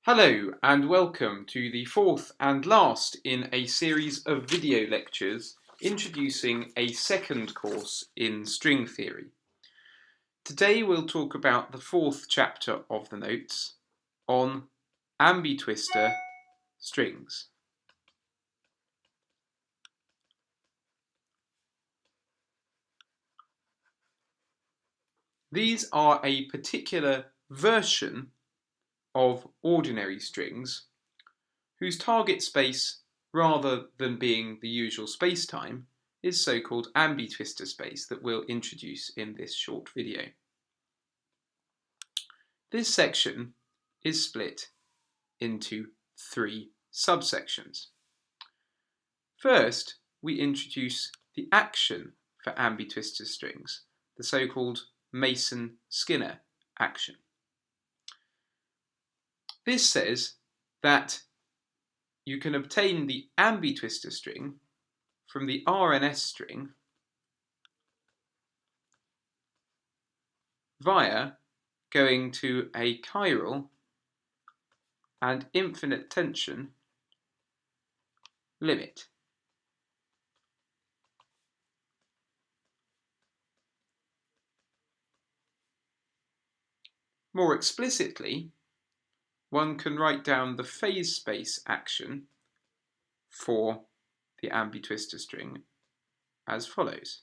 Hello and welcome to the fourth and last in a series of video lectures introducing a second course in string theory. Today we'll talk about the fourth chapter of the notes on ambitwister strings. These are a particular version of ordinary strings whose target space, rather than being the usual spacetime, is so-called ambitwister space that we'll introduce in this short video. This section is split into three subsections. First, we introduce the action for ambitwister strings, the so-called Mason-Skinner action. This says that you can obtain the ambitwister string from the RNS string via going to a chiral and infinite tension limit. More explicitly, one can write down the phase space action for the ambitwister string as follows.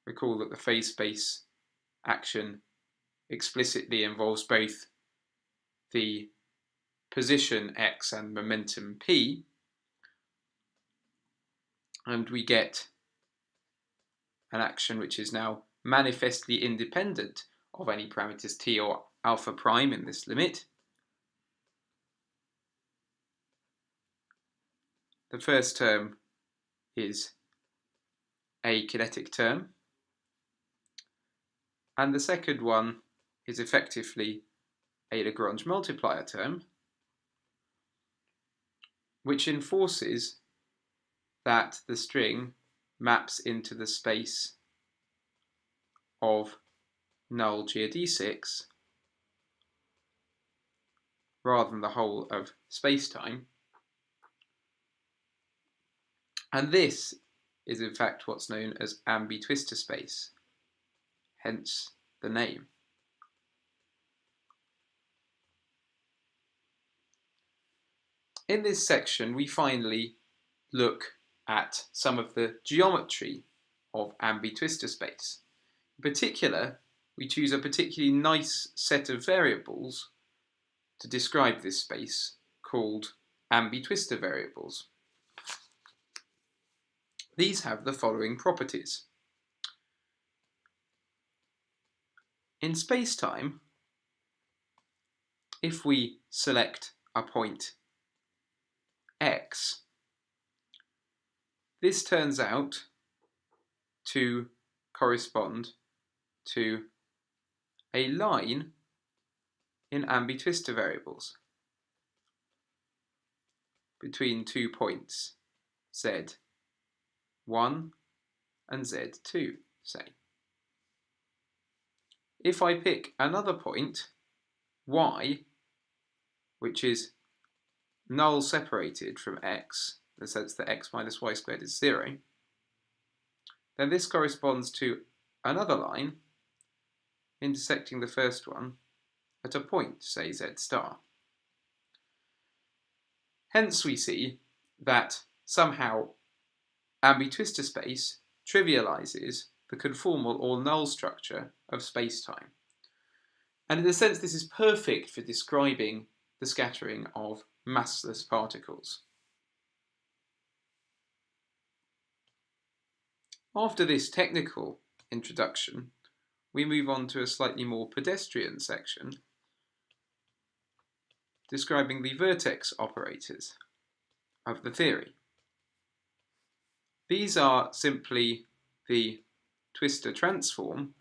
Recall that the phase space action explicitly involves both the position x and momentum p, and we get an action which is now manifestly independent of any parameters t or alpha prime in this limit. The first term is a kinetic term, and the second one is effectively a Lagrange multiplier term, which enforces that the string maps into the space of null geodesics rather than the whole of spacetime. And this is in fact what's known as ambitwister space, hence the name. In this section, we finally look at some of the geometry of ambitwister space. In particular, we choose a particularly nice set of variables to describe this space called ambitwister variables. These have the following properties. In spacetime, if we select a point x, this turns out to correspond to a line in ambitwister variables between 2 points z1 and z2, say. If I pick another point, y, which is null separated from x, in the sense that x minus y squared is 0, then this corresponds to another line intersecting the first one at a point, say z star. Hence we see that somehow ambitwister space trivializes the conformal or null structure of spacetime. And in a sense, this is perfect for describing the scattering of massless particles. After this technical introduction, we move on to a slightly more pedestrian section describing the vertex operators of the theory. These are simply the twister transform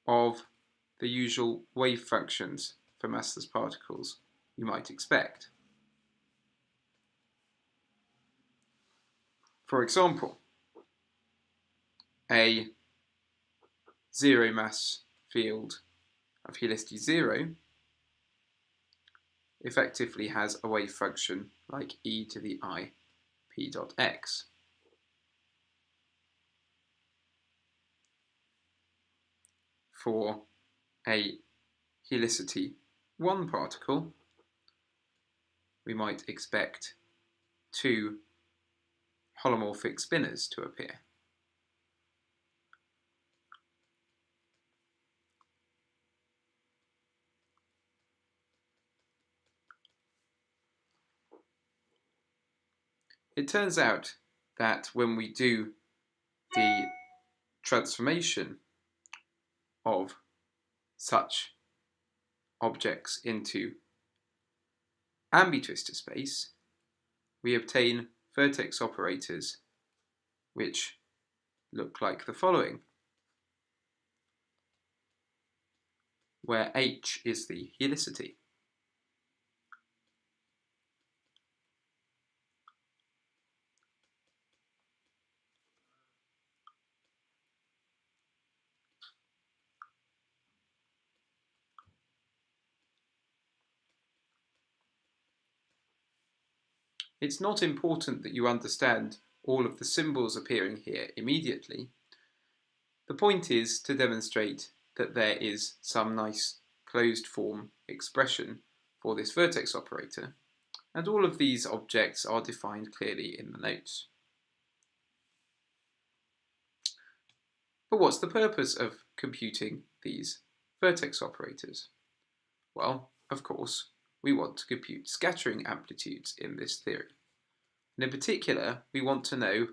of the usual wave functions for massless particles you might expect. For example, a zero mass field of helicity 0 effectively has a wave function like e to the I p dot x. For a helicity 1 particle, we might expect two holomorphic spinors to appear. It turns out that when we do the transformation of such objects into Ambi twistor space, we obtain vertex operators which look like the following, where H is the helicity. It's not important that you understand all of the symbols appearing here immediately. The point is to demonstrate that there is some nice closed form expression for this vertex operator, and all of these objects are defined clearly in the notes. But what's the purpose of computing these vertex operators? Well, of course, we want to compute scattering amplitudes in this theory. And in particular, we want to know,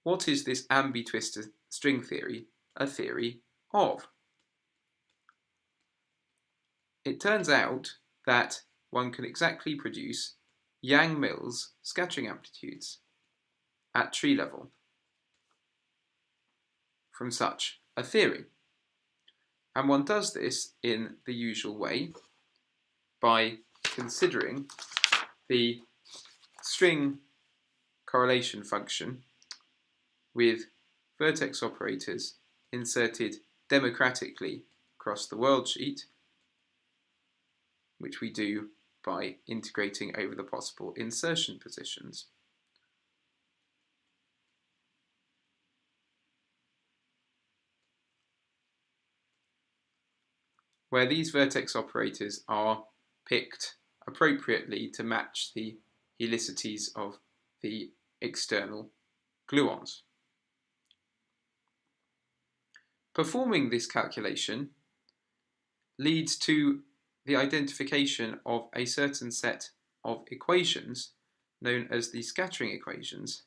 what is this Ambi twistor string theory a theory of? It turns out that one can exactly produce Yang-Mills scattering amplitudes at tree level from such a theory. And one does this in the usual way by considering the string correlation function with vertex operators inserted democratically across the world sheet, which we do by integrating over the possible insertion positions. Where these vertex operators are picked appropriately to match the helicities of the external gluons. Performing this calculation leads to the identification of a certain set of equations known as the scattering equations,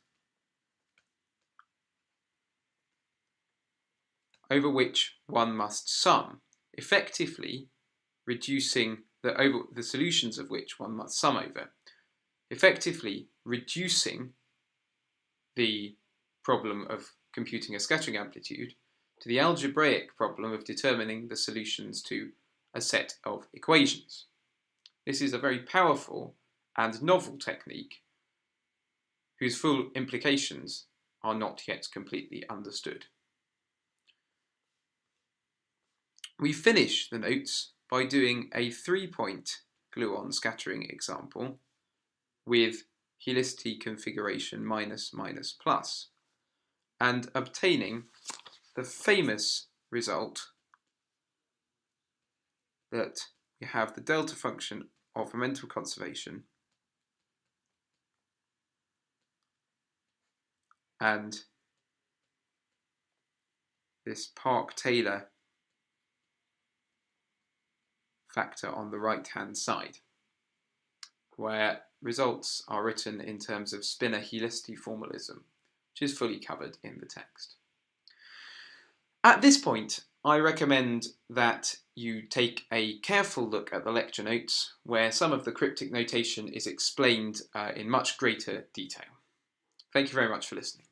over which one must sum, effectively reducing the solutions of which one must sum over, effectively reducing the problem of computing a scattering amplitude to the algebraic problem of determining the solutions to a set of equations. This is a very powerful and novel technique whose full implications are not yet completely understood. We finish the notes by doing a 3-point gluon scattering example with helicity configuration minus minus plus, and obtaining the famous result that we have the delta function of momentum conservation and this Park-Taylor factor on the right-hand side, where results are written in terms of spinor helicity formalism, which is fully covered in the text. At this point, I recommend that you take a careful look at the lecture notes, where some of the cryptic notation is explained in much greater detail. Thank you very much for listening.